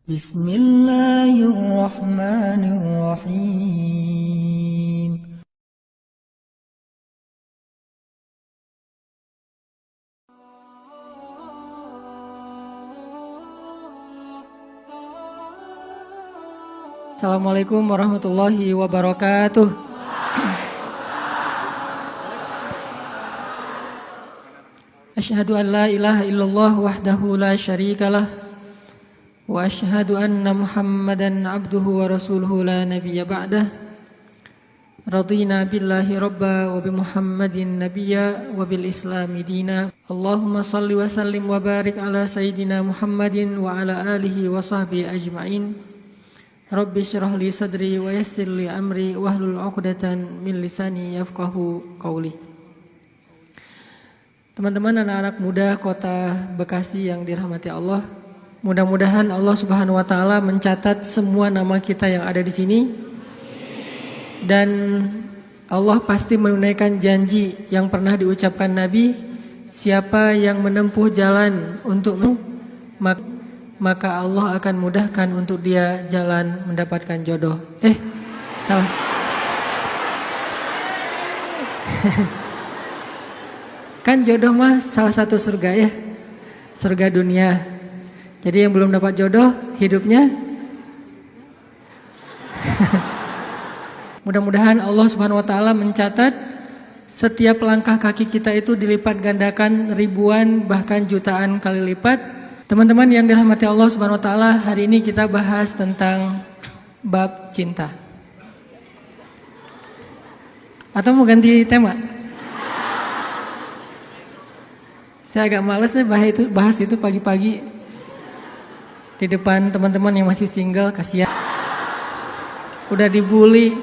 Bismillahirrahmanirrahim. Assalamualaikum warahmatullahi wabarakatuh. Asyhadu an la ilaha illallah wahdahu la syarikalah wa asyhadu anna Muhammadan abduhu wa rasuluhu la nabiyya ba'dah. Radina billahi rabba wa bi Muhammadin nabiyya wa bil islami dina. Allahumma salli wa sallim wa barik ala sayyidina Muhammadin wa ala alihi wa sahbihi ajma'in. Rabbi syrah li sadri wa yassir li amri wahlul 'uqdatan min lisani yafqahu qawli. Teman-teman anak-anak muda kota Bekasi yang dirahmati Allah, mudah-mudahan Allah Subhanahu wa taala mencatat semua nama kita yang ada di sini. Dan Allah pasti menunaikan janji yang pernah diucapkan Nabi, siapa yang menempuh jalan untukmu, maka Allah akan mudahkan untuk dia jalan mendapatkan jodoh. Salah. Kan jodoh mah salah satu surga ya, surga dunia. Jadi yang belum dapat jodoh hidupnya mudah-mudahan Allah Subhanahu wa taala mencatat setiap langkah kaki kita itu dilipat gandakan ribuan bahkan jutaan kali lipat. Teman-teman yang dirahmati Allah Subhanahu wa taala, hari ini kita bahas tentang bab cinta. Atau mau ganti tema? Saya agak males bahas itu pagi-pagi di depan teman-teman yang masih single, kasihan. Udah dibully.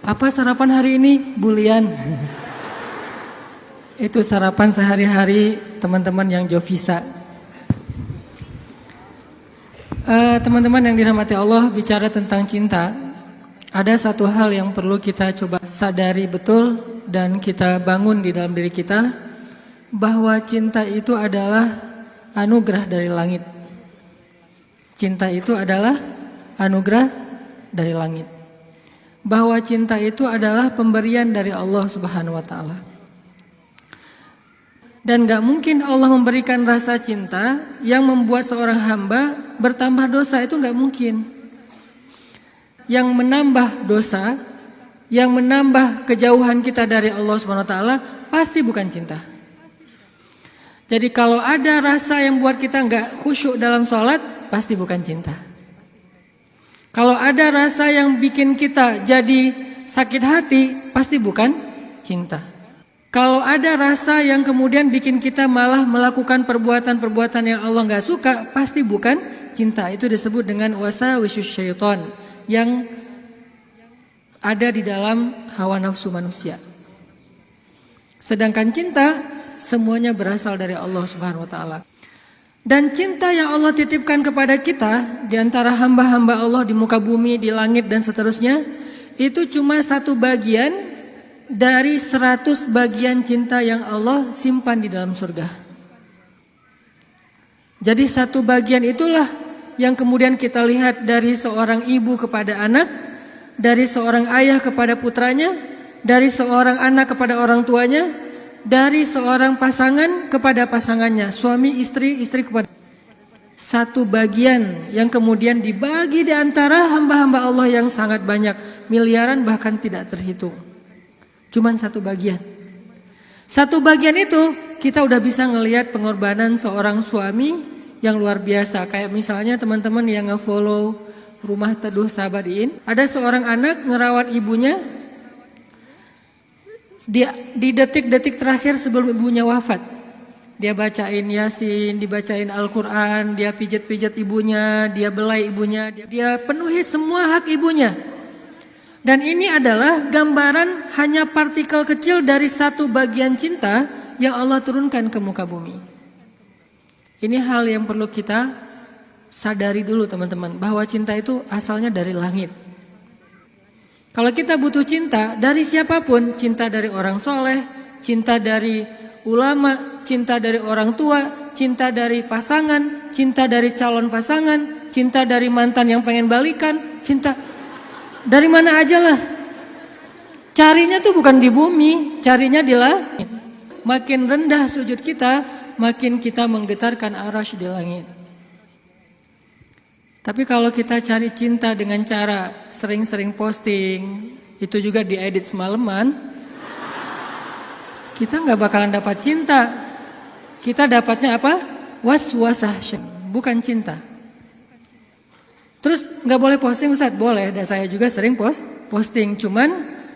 Apa sarapan hari ini? Bulian. Itu sarapan sehari-hari teman-teman yang jovisa. Teman-teman yang dirahmati Allah, bicara tentang cinta, ada satu hal yang perlu kita coba sadari betul dan kita bangun di dalam diri kita, bahwa cinta itu adalah anugerah dari langit. Cinta itu adalah anugerah dari langit. Bahwa cinta itu adalah pemberian dari Allah Subhanahu wa taala. Dan gak mungkin Allah memberikan rasa cinta yang membuat seorang hamba bertambah dosa, itu gak mungkin. Yang menambah dosa, yang menambah kejauhan kita dari Allah Subhanahu wa taala pasti bukan cinta. Jadi kalau ada rasa yang buat kita gak khusyuk dalam sholat, pasti bukan cinta. Kalau ada rasa yang bikin kita jadi sakit hati, pasti bukan cinta. Kalau ada rasa yang kemudian bikin kita malah melakukan perbuatan-perbuatan yang Allah gak suka, pasti bukan cinta. Itu disebut dengan wasawisus syaitan yang ada di dalam hawa nafsu manusia. Sedangkan cinta semuanya berasal dari Allah Subhanahu wa taala. Dan cinta yang Allah titipkan kepada kita di antara hamba-hamba Allah di muka bumi, di langit dan seterusnya, itu cuma satu bagian dari 100 bagian cinta yang Allah simpan di dalam surga. Jadi satu bagian itulah yang kemudian kita lihat dari seorang ibu kepada anak, dari seorang ayah kepada putranya, dari seorang anak kepada orang tuanya, dari seorang pasangan kepada pasangannya, suami istri, istri kepada. Satu bagian yang kemudian dibagi di antara hamba-hamba Allah yang sangat banyak, miliaran bahkan tidak terhitung. Cuman satu bagian. Satu bagian itu kita udah bisa ngelihat pengorbanan seorang suami yang luar biasa. Kayak misalnya teman-teman yang nge-follow Rumah Teduh Sabadiin, ada seorang anak ngerawat ibunya. Dia di detik-detik terakhir sebelum ibunya wafat, dia bacain Yasin, dibacain Al-Quran, dia pijat-pijat ibunya, dia belai ibunya, dia penuhi semua hak ibunya. Dan ini adalah gambaran hanya partikel kecil dari satu bagian cinta yang Allah turunkan ke muka bumi. Ini hal yang perlu kita sadari dulu teman-teman, bahwa cinta itu asalnya dari langit. Kalau kita butuh cinta dari siapapun, cinta dari orang soleh, cinta dari ulama, cinta dari orang tua, cinta dari pasangan, cinta dari calon pasangan, cinta dari mantan yang pengen balikan, cinta dari mana aja lah. Carinya tuh bukan di bumi, carinya di langit. Makin rendah sujud kita, makin kita menggetarkan arasy di langit. Tapi kalau kita cari cinta dengan cara sering-sering posting, itu juga diedit semalaman, kita nggak bakalan dapat cinta. Kita dapatnya apa? Was-wasah, bukan cinta. Terus nggak boleh posting, Ustaz? Boleh, dan saya juga sering posting. Cuman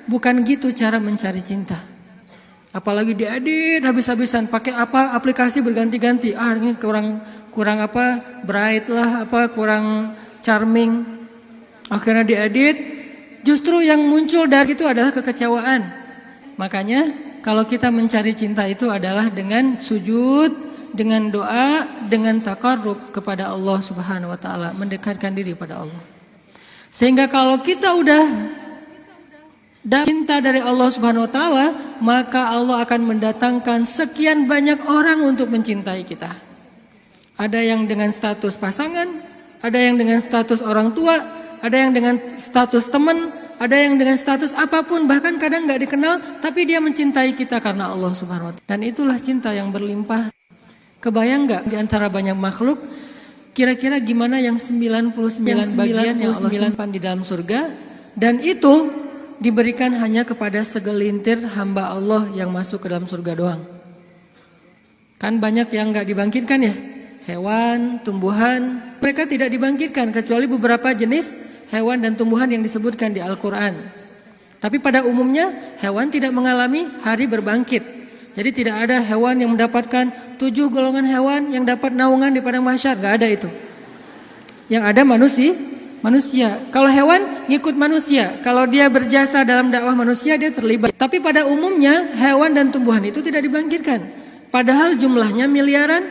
bukan gitu cara mencari cinta. Apalagi diedit habis-habisan, pakai apa? Aplikasi berganti-ganti. Ini kurang apa? Bright lah, apa? Kurang charming. Akhirnya diedit. Justru yang muncul dari itu adalah kekecewaan. Makanya kalau kita mencari cinta itu adalah dengan sujud, dengan doa, dengan taqarrub kepada Allah Subhanahu wa taala, mendekatkan diri pada Allah. Sehingga kalau kita udah cinta dari Allah Subhanahu wa taala, maka Allah akan mendatangkan sekian banyak orang untuk mencintai kita. Ada yang dengan status pasangan, ada yang dengan status orang tua, ada yang dengan status teman, ada yang dengan status apapun, bahkan kadang gak dikenal, tapi dia mencintai kita karena Allah Subhanahu wa ta'ala. Dan itulah cinta yang berlimpah. Kebayang gak di antara banyak makhluk, kira-kira gimana yang 99 bagian yang Allah simpan di dalam surga, dan itu diberikan hanya kepada segelintir hamba Allah yang masuk ke dalam surga doang. Kan banyak yang gak dibangkitkan ya, hewan, tumbuhan, mereka tidak dibangkitkan kecuali beberapa jenis hewan dan tumbuhan yang disebutkan di Al-Quran. Tapi pada umumnya hewan tidak mengalami hari berbangkit. Jadi tidak ada hewan yang mendapatkan 7 golongan hewan yang dapat naungan di padang mahsyar, gak ada itu. Yang ada manusia. Kalau hewan ngikut manusia, kalau dia berjasa dalam dakwah manusia dia terlibat. Tapi pada umumnya hewan dan tumbuhan itu tidak dibangkitkan. Padahal jumlahnya miliaran.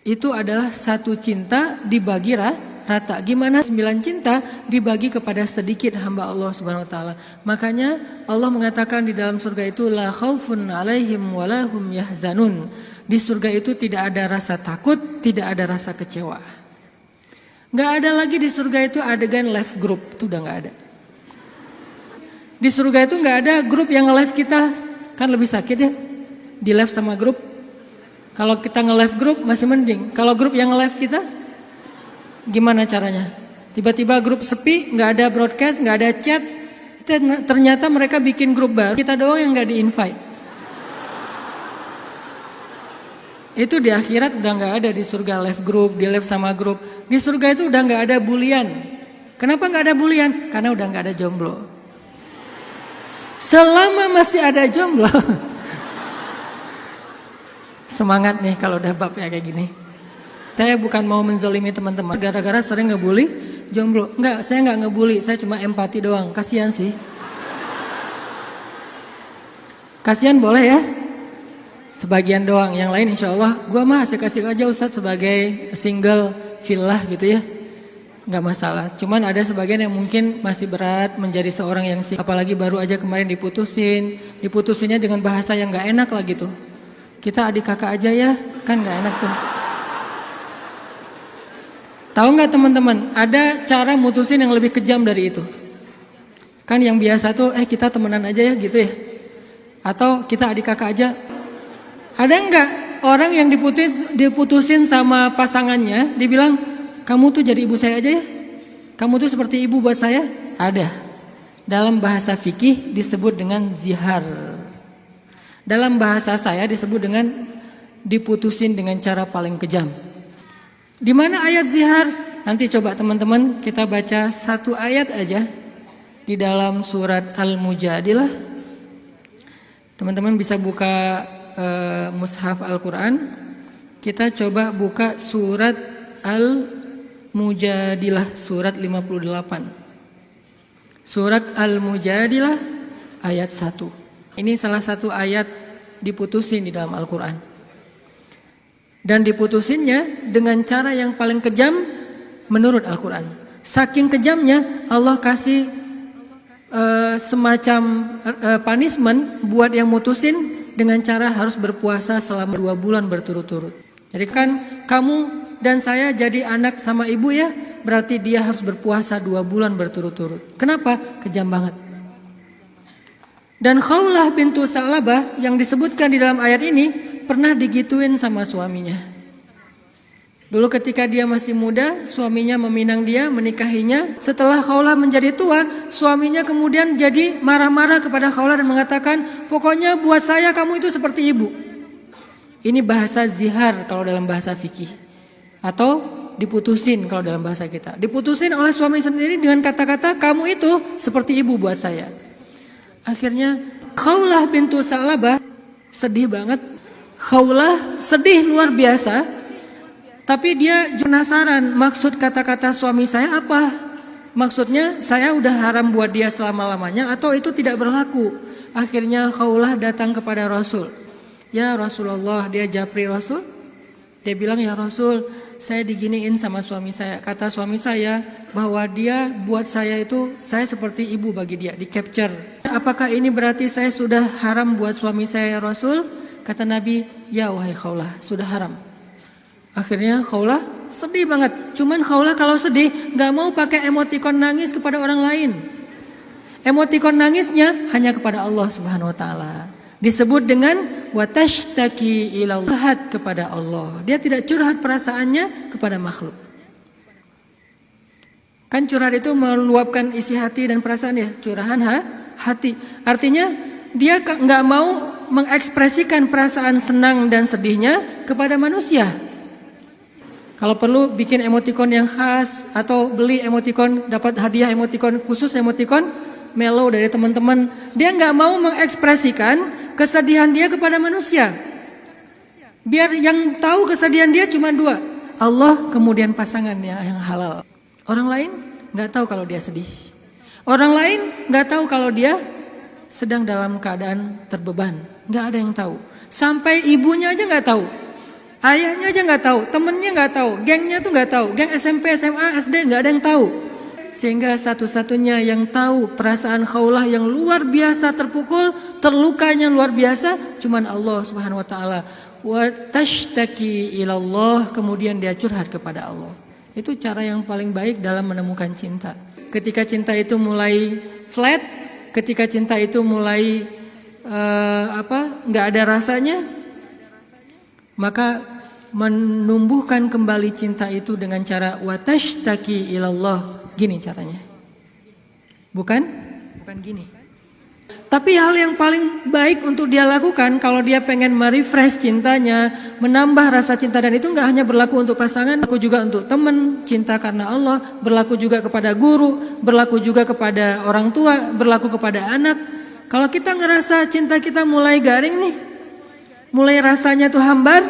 Itu adalah satu cinta dibagi rata. Gimana 9 cinta dibagi kepada sedikit hamba Allah Subhanahu wa taala. Makanya Allah mengatakan di dalam surga itu la khaufun 'alaihim wa lahum yahzanun. Di surga itu tidak ada rasa takut, tidak ada rasa kecewa. Enggak ada lagi di surga itu adegan live group, itu udah enggak ada. Di surga itu enggak ada grup yang nge-live kita, kan lebih sakit ya. Di live sama grup. Kalau kita nge-live grup masih mending. Kalau grup yang nge-live kita, gimana caranya? Tiba-tiba grup sepi, nggak ada broadcast, nggak ada chat. Ternyata mereka bikin grup baru, kita doang yang nggak di-invite. Itu di akhirat udah nggak ada di surga live group, di live sama grup. Di surga itu udah nggak ada bulian. Kenapa nggak ada bulian? Karena udah nggak ada jomblo. Selama masih ada jomblo. Semangat nih kalau udah bab ya kayak gini. Saya bukan mau menzolimi teman-teman gara-gara sering ngebully jomblo. Enggak, saya enggak ngebully, saya cuma empati doang. Kasihan sih. Kasihan boleh ya. Sebagian doang, yang lain insya Allah gue mah asik-asik aja Ustadz sebagai single villa gitu ya. Enggak masalah. Cuman ada sebagian yang mungkin masih berat menjadi seorang yang single. Apalagi baru aja kemarin diputusinnya dengan bahasa yang enggak enak lah gitu. Kita adik kakak aja ya, kan gak enak tuh. Tahu gak teman-teman, ada cara mutusin yang lebih kejam dari itu. Kan yang biasa tuh, kita temenan aja ya gitu ya. Atau kita adik kakak aja. Ada gak orang yang diputusin sama pasangannya, dibilang, kamu tuh jadi ibu saya aja ya. Kamu tuh seperti ibu buat saya. Ada. Dalam bahasa fikih disebut dengan zihar. Dalam bahasa saya disebut dengan diputusin dengan cara paling kejam. Di mana ayat zihar? Nanti coba teman-teman kita baca satu ayat aja di dalam surat Al-Mujadilah. Teman-teman bisa buka mushaf Al-Quran. Kita coba buka surat Al-Mujadilah surat 58. Surat Al-Mujadilah ayat 1. Ini salah satu ayat diputusin di dalam Al-Quran. Dan diputusinnya dengan cara yang paling kejam menurut Al-Quran. Saking kejamnya Allah kasih semacam punishment buat yang mutusin dengan cara harus berpuasa selama 2 bulan berturut-turut. Jadi kan kamu dan saya jadi anak sama ibu ya, berarti dia harus berpuasa 2 bulan berturut-turut. Kenapa? Kejam banget. Dan Khawlah bintu Sa'labah yang disebutkan di dalam ayat ini pernah digituin sama suaminya. Dulu ketika dia masih muda, suaminya meminang dia, menikahinya. Setelah Khawlah menjadi tua, suaminya kemudian jadi marah-marah kepada Khawlah dan mengatakan, pokoknya buat saya kamu itu seperti ibu. Ini bahasa zihar kalau dalam bahasa fikih. Atau diputusin kalau dalam bahasa kita. Diputusin oleh suami sendiri dengan kata-kata, kamu itu seperti ibu buat saya. Akhirnya Khawlah bintu Sa'labah sedih banget. Khawlah sedih luar biasa. Tapi dia penasaran, maksud kata-kata suami saya apa? Maksudnya saya udah haram buat dia selama-lamanya atau itu tidak berlaku? Akhirnya Khawlah datang kepada Rasul. Ya Rasulullah, dia japri Rasul. Dia bilang, ya Rasul, saya diginiin sama suami saya. Kata suami saya bahwa dia buat saya itu, saya seperti ibu bagi dia, di capture. Apakah ini berarti saya sudah haram buat suami saya ya Rasul? Kata Nabi, ya wahai Khawlah, sudah haram. Akhirnya Khawlah sedih banget. Cuman Khawlah kalau sedih gak mau pakai emotikon nangis kepada orang lain. Emotikon nangisnya hanya kepada Allah Subhanahu wa taala. Disebut dengan watashtaki ilallah, curhat kepada Allah. Dia tidak curhat perasaannya kepada makhluk. Kan curhat itu meluapkan isi hati dan perasaan ya, curahan hati. Artinya dia nggak mau mengekspresikan perasaan senang dan sedihnya kepada manusia. Kalau perlu bikin emotikon yang khas atau beli emotikon, dapat hadiah emotikon khusus, emotikon mellow dari teman-teman. Dia nggak mau mengekspresikan kesedihan dia kepada manusia. Biar yang tahu kesedihan dia cuma 2. Allah kemudian pasangannya yang halal. Orang lain gak tahu kalau dia sedih. Orang lain gak tahu kalau dia sedang dalam keadaan terbeban. Gak ada yang tahu. Sampai ibunya aja gak tahu. Ayahnya aja gak tahu. Temennya gak tahu. Gengnya tuh gak tahu. Geng SMP, SMA, SD gak ada yang tahu. Sehingga satu-satunya yang tahu perasaan Khawlah yang luar biasa terpukul, terlukanya luar biasa, cuman Allah Subhanahu wa taala. Wa tashtaki ilallah, kemudian dia curhat kepada Allah. Itu cara yang paling baik dalam menemukan cinta. Ketika cinta itu mulai flat, ketika cinta itu mulai enggak ada rasanya, maka menumbuhkan kembali cinta itu dengan cara wa tashtaki ilallah. Gini caranya. Bukan gini. Tapi hal yang paling baik untuk dia lakukan kalau dia pengen merefresh cintanya, menambah rasa cinta, dan itu enggak hanya berlaku untuk pasangan, berlaku juga untuk teman, cinta karena Allah, berlaku juga kepada guru, berlaku juga kepada orang tua, berlaku kepada anak. Kalau kita ngerasa cinta kita mulai garing nih, mulai rasanya tuh hambar,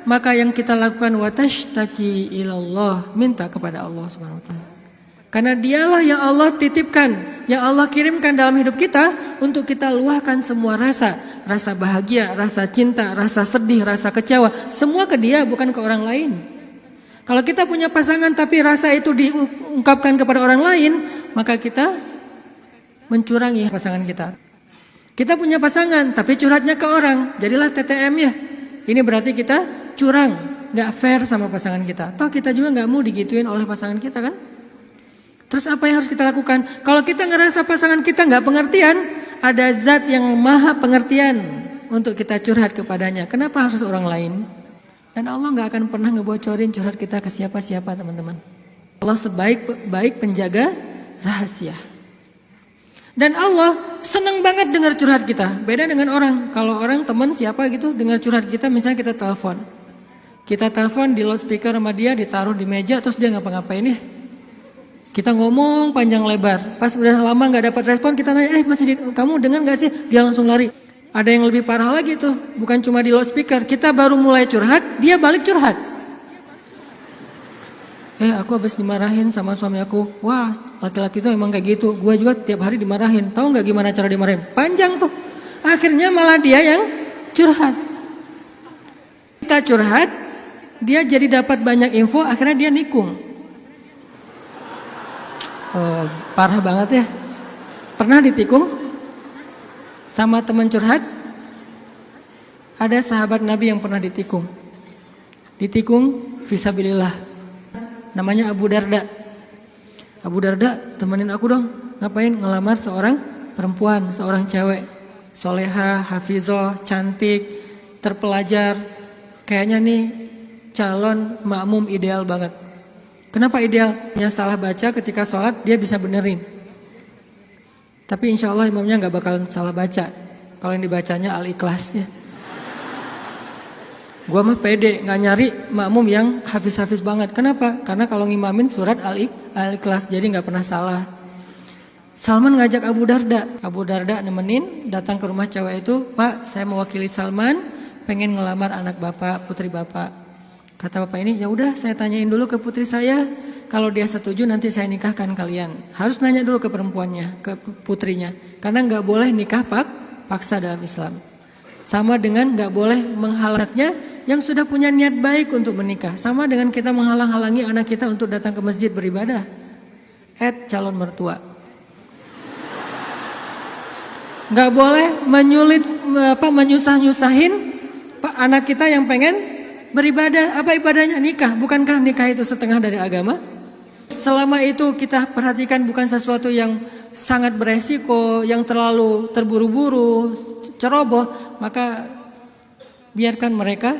maka yang kita lakukan watashtaki ilallah, minta kepada Allah Subhanahu wa taala. Karena dialah yang Allah titipkan, yang Allah kirimkan dalam hidup kita untuk kita luahkan semua rasa. Rasa bahagia, rasa cinta, rasa sedih, rasa kecewa. Semua ke dia, bukan ke orang lain. Kalau kita punya pasangan tapi rasa itu diungkapkan kepada orang lain, maka kita mencurangi pasangan kita. Kita punya pasangan tapi curhatnya ke orang, jadilah TTM ya. Ini berarti kita curang, gak fair sama pasangan kita. Toh kita juga gak mau digituin oleh pasangan kita kan. Terus apa yang harus kita lakukan? Kalau kita ngerasa pasangan kita gak pengertian, ada zat yang maha pengertian untuk kita curhat kepadanya. Kenapa harus orang lain? Dan Allah gak akan pernah ngebocorin curhat kita ke siapa-siapa teman-teman. Allah sebaik-baik penjaga rahasia. Dan Allah senang banget dengar curhat kita. Beda dengan orang. Kalau orang teman siapa gitu dengar curhat kita, misalnya kita telepon. Kita telepon di loudspeaker sama dia, ditaruh di meja, terus dia ngapa-ngapain ya. Kita ngomong panjang lebar. Pas udah lama gak dapat respon, kita nanya, kamu dengar gak sih? Dia langsung lari. Ada yang lebih parah lagi tuh. Bukan cuma di loudspeaker. Kita baru mulai curhat, dia balik curhat. Aku habis dimarahin sama suami aku. Wah, laki-laki itu emang kayak gitu. Gue juga tiap hari dimarahin. Tahu nggak gimana cara dimarahin? Panjang tuh. Akhirnya malah dia yang curhat. Kita curhat, dia jadi dapat banyak info. Akhirnya dia nikung. Parah banget ya. Pernah ditikung sama teman curhat? Ada sahabat Nabi yang pernah ditikung. ditikung fisabilillah. Namanya Abu Darda. Abu Darda, temenin aku dong. Ngapain? Ngelamar seorang perempuan, seorang cewek. Soleha, hafizah, cantik, terpelajar. Kayaknya nih calon makmum ideal banget. Kenapa ideal? Yang salah baca ketika sholat dia bisa benerin. Tapi insya Allah imamnya gak bakalan salah baca. Kalau yang dibacanya Al-Ikhlasnya. Gua mah pede, gak nyari makmum yang hafiz-hafiz banget. Kenapa? Karena kalau ngimamin surat Al-Ikhlas, jadi gak pernah salah. Salman ngajak Abu Darda. Abu Darda nemenin, datang ke rumah cewek itu. Pak, saya mewakili Salman, pengen ngelamar anak bapak, putri bapak. Kata bapak ini, ya udah saya tanyain dulu ke putri saya. Kalau dia setuju nanti saya nikahkan kalian. Harus nanya dulu ke perempuannya, ke putrinya. Karena gak boleh nikah paksa dalam Islam. Sama dengan gak boleh menghalangnya yang sudah punya niat baik untuk menikah. Sama dengan kita menghalang-halangi anak kita untuk datang ke masjid beribadah. Calon mertua. Gak boleh menyusah-nyusahin anak kita yang pengen beribadah. Apa ibadahnya? Nikah. Bukankah nikah itu setengah dari agama? Selama itu kita perhatikan bukan sesuatu yang sangat beresiko, yang terlalu terburu-buru, ceroboh, maka biarkan mereka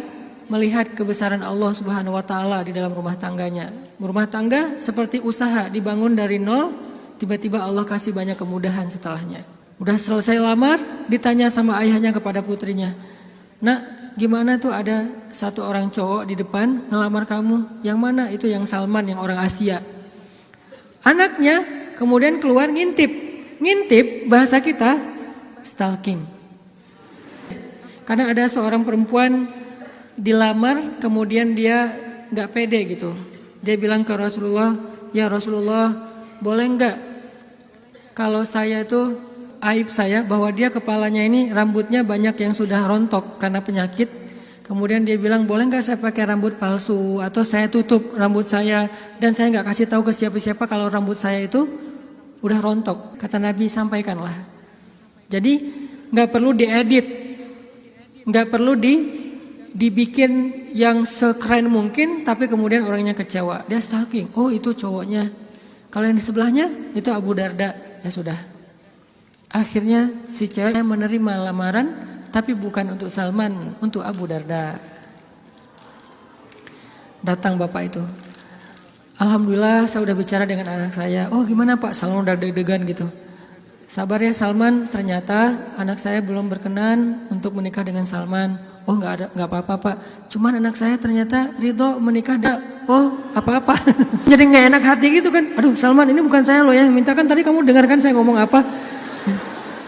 melihat kebesaran Allah Subhanahu wa taala di dalam rumah tangganya. Rumah tangga seperti usaha dibangun dari nol, tiba-tiba Allah kasih banyak kemudahan setelahnya. Udah selesai lamar, ditanya sama ayahnya kepada putrinya. Nak, gimana tuh ada satu orang cowok di depan ngelamar kamu? Yang mana? Itu yang Salman, yang orang Asia. Anaknya kemudian keluar ngintip. Ngintip bahasa kita stalking. Karena ada seorang perempuan dilamar, kemudian dia gak pede gitu. Dia bilang ke Rasulullah, ya Rasulullah, boleh gak kalau saya itu aib saya bahwa dia kepalanya ini rambutnya banyak yang sudah rontok karena penyakit. Kemudian dia bilang, boleh gak saya pakai rambut palsu atau saya tutup rambut saya dan saya gak kasih tahu ke siapa-siapa kalau rambut saya itu udah rontok. Kata Nabi, sampaikanlah. Jadi gak perlu diedit, gak perlu dibikin yang sekeren mungkin, tapi kemudian orangnya kecewa. Dia stalking. Oh, itu cowoknya. Kalau yang di sebelahnya itu Abu Darda. Ya sudah. Akhirnya si cewek menerima lamaran, tapi bukan untuk Salman, untuk Abu Darda. Datang bapak itu. Alhamdulillah saya udah bicara dengan anak saya. Oh, gimana Pak? Salman udah deg-degan gitu. Sabar ya Salman, ternyata anak saya belum berkenan untuk menikah dengan Salman. Oh nggak apa-apa Pak. Cuman anak saya ternyata ridho menikah. Oh apa-apa. Jadi nggak enak hati gitu kan. Aduh Salman, ini bukan saya loh yang minta, kan tadi kamu dengarkan saya ngomong apa.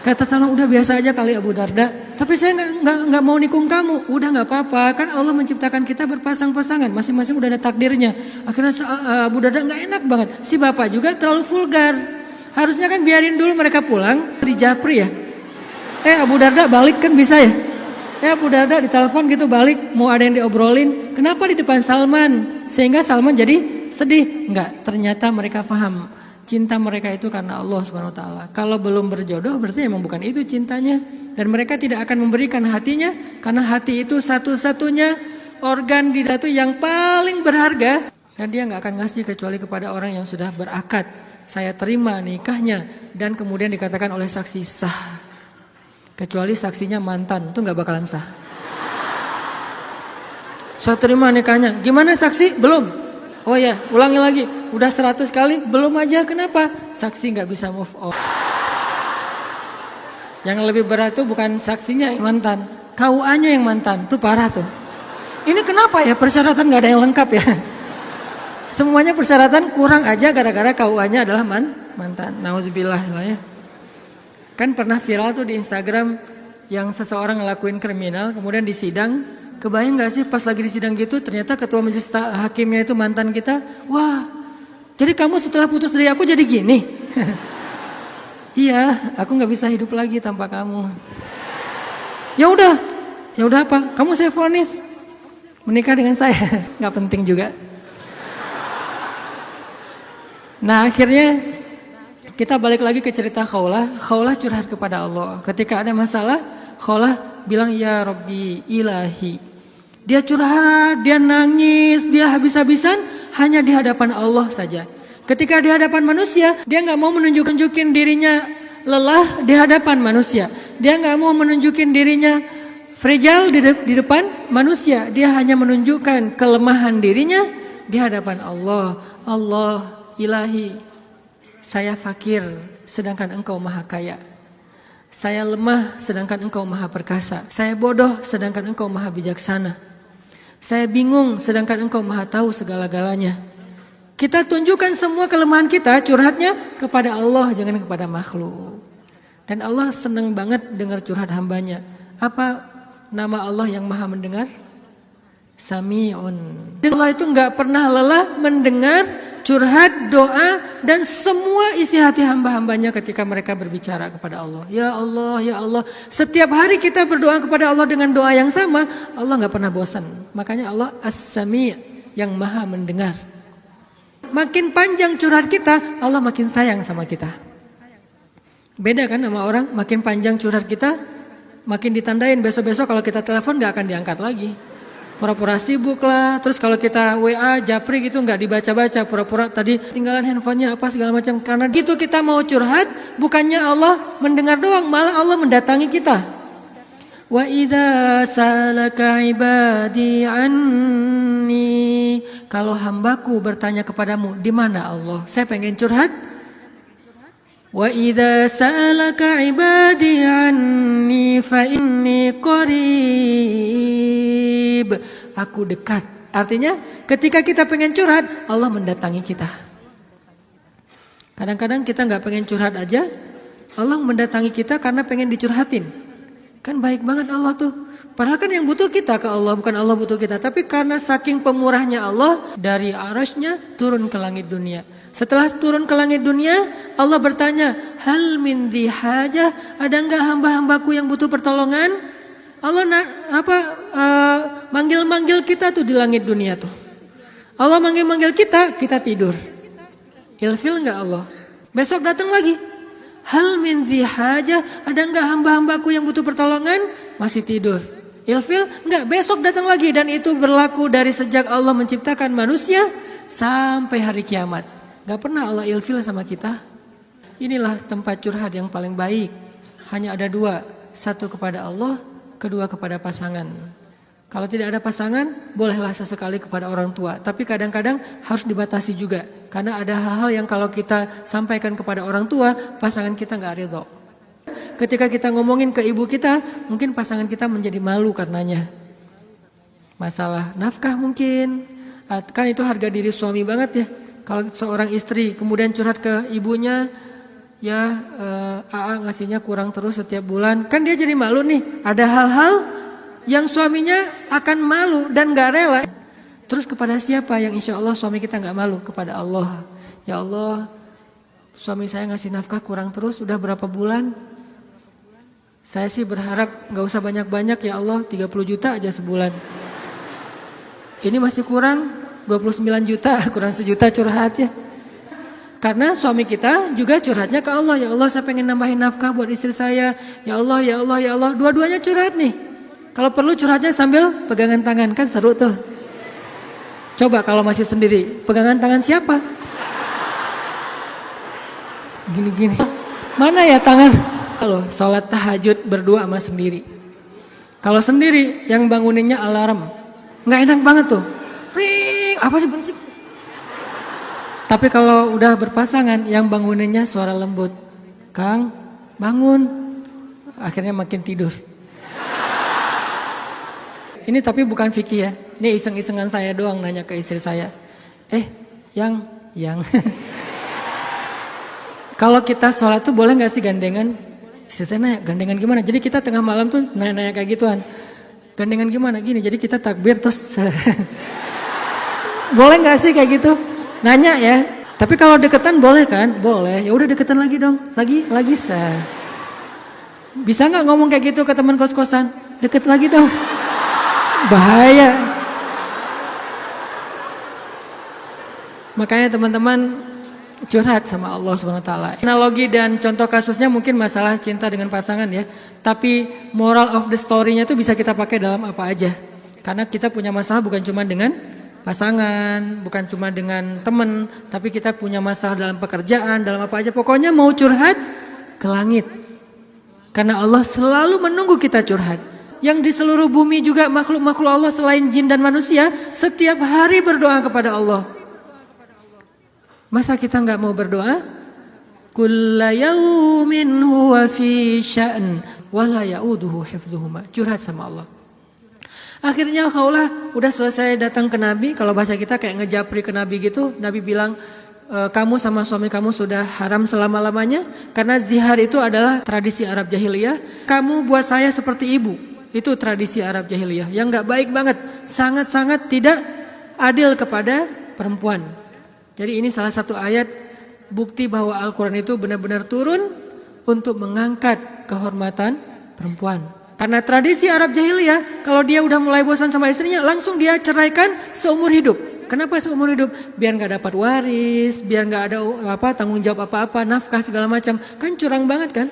Kata Salman, udah biasa aja kali Abu Darda. Tapi saya nggak mau nikung kamu. Udah nggak apa-apa. Kan Allah menciptakan kita berpasang-pasangan. Masing-masing udah ada takdirnya. Akhirnya Abu Darda nggak enak banget. Si bapak juga terlalu vulgar. Harusnya kan biarin dulu mereka pulang di Japri ya. Abu Darda balik kan bisa ya. Abu Darda ditelepon gitu balik, mau ada yang diobrolin. Kenapa di depan Salman? Sehingga Salman jadi sedih. Enggak, ternyata mereka paham. Cinta mereka itu karena Allah Subhanahu wa taala. Kalau belum berjodoh berarti emang bukan itu cintanya. Dan mereka tidak akan memberikan hatinya karena hati itu satu-satunya organ di datu yang paling berharga. Dan dia enggak akan ngasih kecuali kepada orang yang sudah berakad. Saya terima nikahnya, dan kemudian dikatakan oleh saksi sah. Kecuali saksinya mantan, itu gak bakalan sah. Saya terima nikahnya. Gimana saksi? Belum. Oh ya, ulangi lagi. Udah 100 kali, belum aja. Kenapa? Saksi gak bisa move on. Yang lebih berat itu bukan saksinya yang mantan, KUA-nya yang mantan. Itu parah tuh. Ini kenapa ya persyaratan gak ada yang lengkap ya? Semuanya persyaratan kurang aja gara-gara KUA-nya adalah mantan. Nauzubillah lah ya. Kan pernah viral tuh di Instagram yang seseorang ngelakuin kriminal kemudian disidang. Kebayang gak sih pas lagi disidang gitu ternyata ketua majelis hakimnya itu mantan kita. Wah, jadi kamu setelah putus dari aku jadi gini? Iya, aku gak bisa hidup lagi tanpa kamu. Ya udah apa? Kamu saya vonis menikah dengan saya. Gak penting juga. Nah akhirnya kita balik lagi ke cerita Khawlah. Khawlah curhat kepada Allah. Ketika ada masalah, Khawlah bilang, ya Rabbi ilahi, Dia curhat, dia nangis, dia habis-habisan hanya di hadapan Allah saja. Ketika di hadapan manusia, dia nggak mau menunjukin dirinya lelah di hadapan manusia. Dia nggak mau menunjukin dirinya fragile di depan manusia. Dia hanya menunjukkan kelemahan dirinya di hadapan Allah. Allah, Ilahi, saya fakir sedangkan Engkau maha kaya. Saya lemah sedangkan Engkau maha perkasa. Saya bodoh sedangkan Engkau maha bijaksana. Saya bingung sedangkan Engkau maha tahu segala-galanya. Kita tunjukkan semua kelemahan kita, curhatnya kepada Allah, jangan kepada makhluk. Dan Allah senang banget dengar curhat hambanya. Apa nama Allah yang maha mendengar? Sami'un. Allah itu gak pernah lelah mendengar curhat, doa, dan semua isi hati hamba-hambanya ketika mereka berbicara kepada Allah. Ya Allah, ya Allah. Setiap hari kita berdoa kepada Allah dengan doa yang sama, Allah gak pernah bosan. Makanya Allah As-Sami' yang maha mendengar. Makin panjang curhat kita, Allah makin sayang sama kita. Beda kan sama orang, makin panjang curhat kita, makin ditandain besok-besok kalau kita telepon gak akan diangkat lagi. Pura-pura sibuk lah, terus kalau kita WA, japri gitu gak dibaca-baca, pura-pura tadi tinggalan handphonenya apa segala macam. Karena gitu kita mau curhat, bukannya Allah mendengar doang, malah Allah mendatangi kita. Wa idza salaka ibadi anni, kalau hambaku bertanya kepadamu, di mana Allah? Saya pengen curhat. Wa idza salaka ibadi anni fa inni qarib. Aku dekat. Artinya ketika kita pengen curhat, Allah mendatangi kita. Kadang-kadang kita nggak pengen curhat aja, Allah mendatangi kita karena pengen dicurhatin. Kan baik banget Allah tuh. Padahal kan yang butuh kita ke Allah, bukan Allah butuh kita. Tapi karena saking pemurahnya Allah, dari arasnya turun ke langit dunia. Setelah turun ke langit dunia, Allah bertanya, hal min dhi hajah, ada enggak hamba-hambaku yang butuh pertolongan? Allah manggil-manggil kita tuh di langit dunia tuh. Allah manggil-manggil kita, kita tidur. Ilfil enggak Allah? Besok datang lagi. Hal min dhi hajah, ada enggak hamba-hambaku yang butuh pertolongan? Masih tidur. Ilfil? Enggak, besok datang lagi. Dan itu berlaku dari sejak Allah menciptakan manusia sampai hari kiamat. Enggak pernah Allah ilfil sama kita. Inilah tempat curhat yang paling baik. Hanya ada dua. Satu kepada Allah, kedua kepada pasangan. Kalau tidak ada pasangan, bolehlah sesekali kepada orang tua. Tapi kadang-kadang harus dibatasi juga. Karena ada hal-hal yang kalau kita sampaikan kepada orang tua, pasangan kita gak ridho. Ketika kita ngomongin ke ibu kita, mungkin pasangan kita menjadi malu karenanya. Masalah nafkah mungkin. Kan itu harga diri suami banget ya. Kalau seorang istri kemudian curhat ke ibunya, ya AA ngasihnya kurang terus setiap bulan. Kan dia jadi malu nih. Ada hal-hal yang suaminya akan malu dan gak rela. Terus kepada siapa yang insya Allah suami kita gak malu? Kepada Allah. Ya Allah, suami saya ngasih nafkah kurang terus udah berapa bulan? Saya sih berharap gak usah banyak-banyak ya Allah, 30 juta aja sebulan. Ini masih kurang 29 juta, kurang sejuta curhat ya. Karena suami kita juga curhatnya ke Allah. Ya Allah, saya pengen nambahin nafkah buat istri saya. Ya Allah, ya Allah, ya Allah. Dua-duanya curhat nih. Kalau perlu curhatnya sambil pegangan tangan, kan seru tuh. Coba kalau masih sendiri, pegangan tangan siapa? Gini-gini. Mana ya tangan? Kalau sholat tahajud berdua sama sendiri. Kalau sendiri yang banguninnya alarm, nggak enak banget tuh. Ring, apa sih berisik? Tapi kalau udah berpasangan, yang banguninnya suara lembut. Kang, bangun. Akhirnya makin tidur. Ini tapi bukan fikih ya. Ini iseng-isengan saya doang nanya ke istri saya. Yang. Kalau kita sholat tuh boleh gak sih gandengan? Istri saya nanya, gandengan gimana? Jadi kita tengah malam tuh nanya-nanya kayak gituan. Gandengan gimana? Gini, jadi kita takbir terus. Boleh gak sih kayak gitu? Nanya ya. Tapi kalau deketan boleh kan? Boleh. Ya udah deketan lagi dong. Lagi sah. Bisa gak ngomong kayak gitu ke teman kos-kosan? Deket lagi dong. Bahaya. Makanya teman-teman curhat sama Allah SWT. Analogi dan contoh kasusnya mungkin masalah cinta dengan pasangan ya. Tapi moral of the story-nya itu bisa kita pakai dalam apa aja. Karena kita punya masalah bukan cuma dengan pasangan, bukan cuma dengan teman, tapi kita punya masalah dalam pekerjaan, dalam apa aja. Pokoknya mau curhat ke langit. Karena Allah selalu menunggu kita curhat. Yang di seluruh bumi juga makhluk-makhluk Allah selain jin dan manusia, setiap hari berdoa kepada Allah. Masa kita nggak mau berdoa? Kulla yaumin huwa fi sya'n wa la ya'uduhu hifdzuhuma. Curhat sama Allah. Akhirnya Khawlah udah selesai datang ke Nabi. Kalau bahasa kita kayak ngejapri ke Nabi gitu. Nabi bilang, kamu sama suami kamu sudah haram selama-lamanya. Karena zihar itu adalah tradisi Arab jahiliyah. Kamu buat saya seperti ibu. Itu tradisi Arab jahiliyah. Yang gak baik banget. Sangat-sangat tidak adil kepada perempuan. Jadi ini salah satu ayat bukti bahwa Al-Quran itu benar-benar turun untuk mengangkat kehormatan perempuan. Karena tradisi Arab jahiliyah, kalau dia udah mulai bosan sama istrinya, langsung dia ceraikan seumur hidup. Kenapa seumur hidup? Biar nggak dapat waris, biar nggak ada tanggung jawab apa-apa, nafkah segala macam. Kan curang banget kan?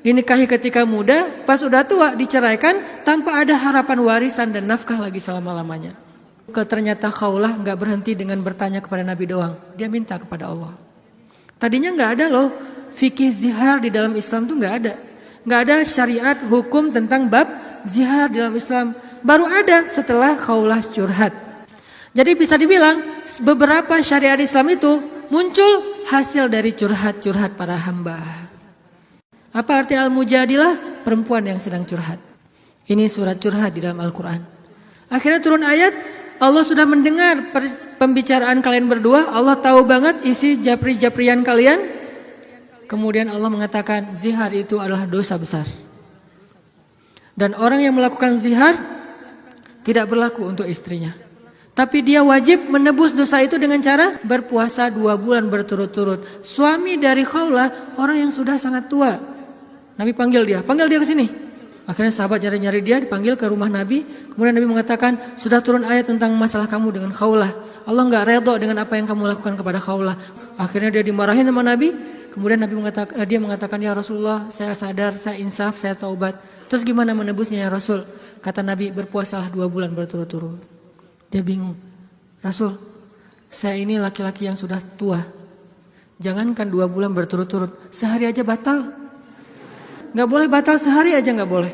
Dinikahi ketika muda, pas udah tua diceraikan tanpa ada harapan warisan dan nafkah lagi selama-lamanya. Ternyata Khawlah nggak berhenti dengan bertanya kepada Nabi doang, dia minta kepada Allah. Tadinya nggak ada loh fikih zihar di dalam Islam tuh nggak ada. Nggak ada syariat hukum tentang bab zihar di dalam Islam. Baru ada setelah Khawlah curhat. Jadi bisa dibilang beberapa syariat Islam itu muncul hasil dari curhat-curhat para hamba. Apa arti Al-Mujadilah? Perempuan yang sedang curhat. Ini surat curhat di dalam Al-Quran. Akhirnya turun ayat, Allah sudah mendengar pembicaraan kalian berdua. Allah tahu banget isi japri-japrian kalian. Kemudian Allah mengatakan zihar itu adalah dosa besar. Dan orang yang melakukan zihar tidak berlaku untuk istrinya. Tapi dia wajib menebus dosa itu dengan cara berpuasa 2 bulan berturut-turut. Suami dari Khawlah orang yang sudah sangat tua. Nabi panggil dia ke sini. Akhirnya sahabat nyari-nyari dia, dipanggil ke rumah Nabi. Kemudian Nabi mengatakan, sudah turun ayat tentang masalah kamu dengan Khawlah. Allah nggak redho dengan apa yang kamu lakukan kepada Khawlah. Akhirnya dia dimarahin sama Nabi. Kemudian Nabi mengatakan, ya Rasulullah, saya sadar, saya insaf, saya taubat. Terus gimana menebusnya ya Rasul? Kata Nabi, berpuasalah 2 bulan berturut-turut. Dia bingung. Rasul, saya ini laki-laki yang sudah tua. Jangankan 2 bulan berturut-turut, sehari aja batal. Gak boleh batal sehari aja gak boleh.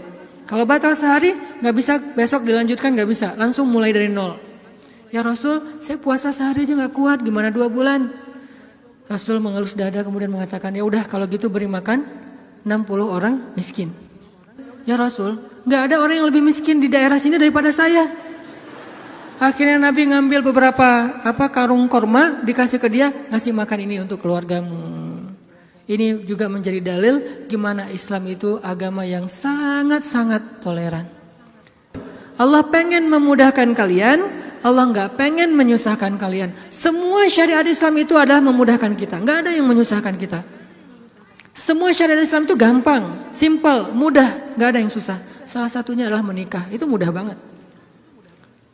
Kalau batal sehari gak bisa besok dilanjutkan, gak bisa. Langsung mulai dari nol. Ya Rasul, saya puasa sehari aja gak kuat, gimana 2 bulan? Rasul mengelus dada kemudian mengatakan, ya udah kalau gitu beri makan 60 orang miskin. Ya Rasul, gak ada orang yang lebih miskin di daerah sini daripada saya. Akhirnya Nabi ngambil beberapa karung korma, dikasih ke dia, ngasih makan ini untuk keluargamu. Ini juga menjadi dalil gimana Islam itu agama yang sangat-sangat toleran. Allah pengen memudahkan kalian. Allah nggak pengen menyusahkan kalian. Semua syariat Islam itu adalah memudahkan kita. Nggak ada yang menyusahkan kita. Semua syariat Islam itu gampang, simple, mudah, nggak ada yang susah. Salah satunya adalah menikah. Itu mudah banget.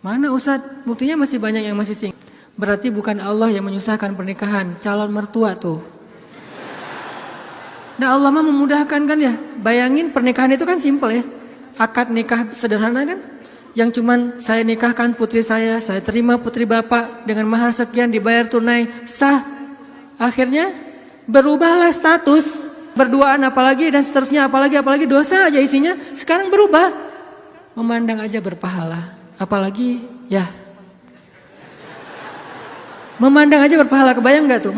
Mana Ustadz? Buktinya masih banyak yang masih single. Berarti bukan Allah yang menyusahkan pernikahan, calon mertua tuh. Nah Allah mah memudahkan kan ya. Bayangin pernikahan itu kan simple ya. Akad nikah sederhana kan. Yang cuman saya nikahkan putri saya terima putri bapak dengan mahar sekian dibayar tunai, sah. Akhirnya berubahlah status, berduaan apalagi dan seterusnya apalagi dosa aja isinya. Sekarang berubah, memandang aja berpahala. Apalagi ya, memandang aja berpahala. Kebayang gak tuh?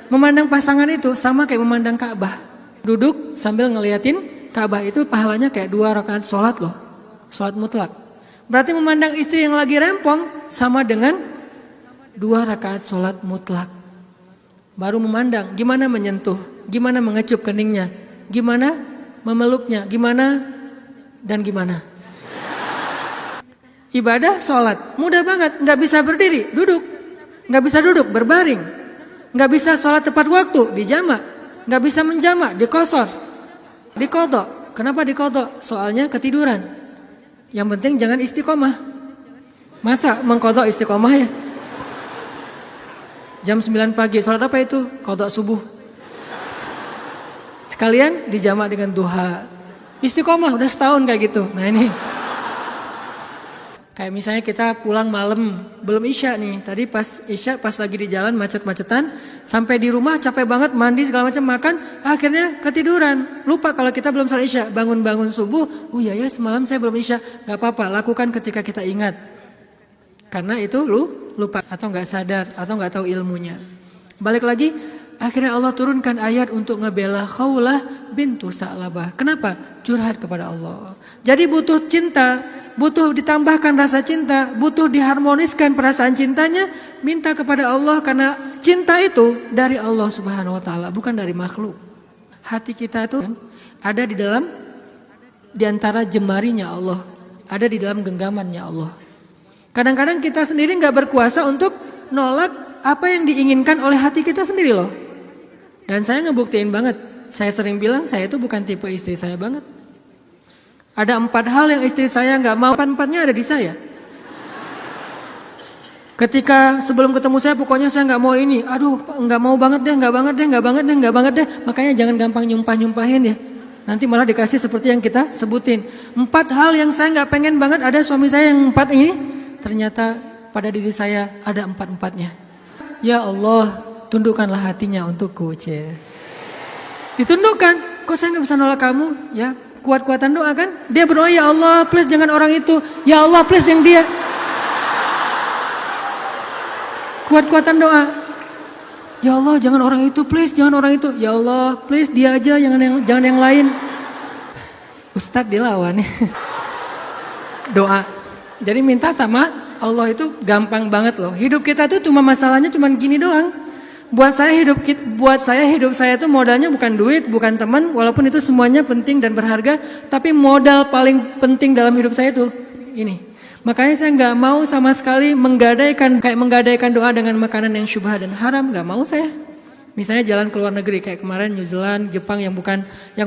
Memandang pasangan itu sama kayak memandang Ka'bah. Duduk sambil ngeliatin Ka'bah itu pahalanya kayak 2 rakaat sholat loh. Sholat mutlak. Berarti memandang istri yang lagi rempong sama dengan 2 rakaat sholat mutlak. Baru memandang gimana menyentuh, gimana mengecup keningnya, gimana memeluknya, gimana dan gimana. Ibadah sholat mudah banget, nggak bisa berdiri, duduk, nggak bisa duduk, berbaring, nggak bisa sholat tepat waktu, dijamak, nggak bisa menjamak, dikosor, dikodok. Kenapa dikodok? Soalnya ketiduran. Yang penting jangan istiqomah. Masa mengkodok istiqomah ya? Jam 9 pagi, sholat apa itu? Kodok subuh. Sekalian dijamak dengan duha. Istiqomah udah setahun kayak gitu. Nah ini. Kayak misalnya kita pulang malam, belum isya nih. Tadi pas isya, pas lagi di jalan macet-macetan, sampai di rumah capek banget, mandi segala macam, makan, akhirnya ketiduran. Lupa kalau kita belum salat isya, bangun-bangun subuh, oh iya ya semalam saya belum isya. Gak apa-apa, lakukan ketika kita ingat. Karena itu lupa atau gak sadar atau gak tahu ilmunya. Balik lagi, akhirnya Allah turunkan ayat untuk ngebela Khawlah bintu Sa'labah. Kenapa? Curhat kepada Allah. Jadi butuh cinta, butuh ditambahkan rasa cinta, butuh diharmoniskan perasaan cintanya, minta kepada Allah karena cinta itu dari Allah Subhanahu wa taala, bukan dari makhluk. Hati kita itu ada di antara jemarinya Allah, ada di dalam genggamannya Allah. Kadang-kadang kita sendiri nggak berkuasa untuk nolak apa yang diinginkan oleh hati kita sendiri loh. Dan saya ngebuktiin banget, saya sering bilang saya itu bukan tipe istri saya banget. Ada 4 hal yang istri saya nggak mau, 4-4-nya ada di saya. Ketika sebelum ketemu saya, pokoknya saya nggak mau ini. Aduh, nggak mau banget deh, nggak banget deh. Makanya jangan gampang nyumpahin ya. Nanti malah dikasih seperti yang kita sebutin. 4 hal yang saya nggak pengen banget ada suami saya yang 4 ini. Ternyata pada diri saya ada 4-4-nya. Ya Allah, tundukkanlah hatinya untukku, ditundukkan. Kok saya nggak bisa nolak kamu? Ya. Kuat-kuatan doa kan? Dia berdoa, ya Allah please jangan orang itu. Ya Allah please yang dia. Kuat-kuatan doa. Ya Allah jangan orang itu please, jangan orang itu. Ya Allah please dia aja, jangan yang lain. Ustadz dilawan ya. Doa. Jadi minta sama Allah itu gampang banget loh. Hidup kita tuh masalahnya cuma gini doang. Buat saya hidup saya itu modalnya bukan duit, bukan teman, walaupun itu semuanya penting dan berharga, tapi modal paling penting dalam hidup saya itu ini. Makanya saya nggak mau sama sekali menggadaikan doa dengan makanan yang syubhat dan haram, nggak mau saya. Misalnya jalan ke luar negeri kayak kemarin New Zealand, Jepang yang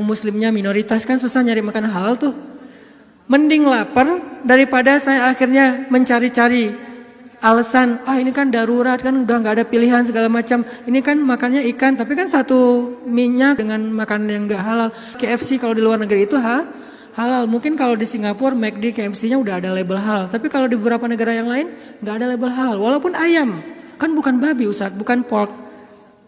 muslimnya minoritas kan susah nyari makanan halal tuh. Mending lapar daripada saya akhirnya mencari-cari alasan, ini kan darurat kan udah nggak ada pilihan segala macam. Ini kan makannya ikan, tapi kan satu minyak dengan makanan yang nggak halal. KFC kalau di luar negeri itu halal. Mungkin kalau di Singapura McD KFC-nya udah ada label halal. Tapi kalau di beberapa negara yang lain nggak ada label halal. Walaupun ayam kan bukan babi Ustaz, bukan pork.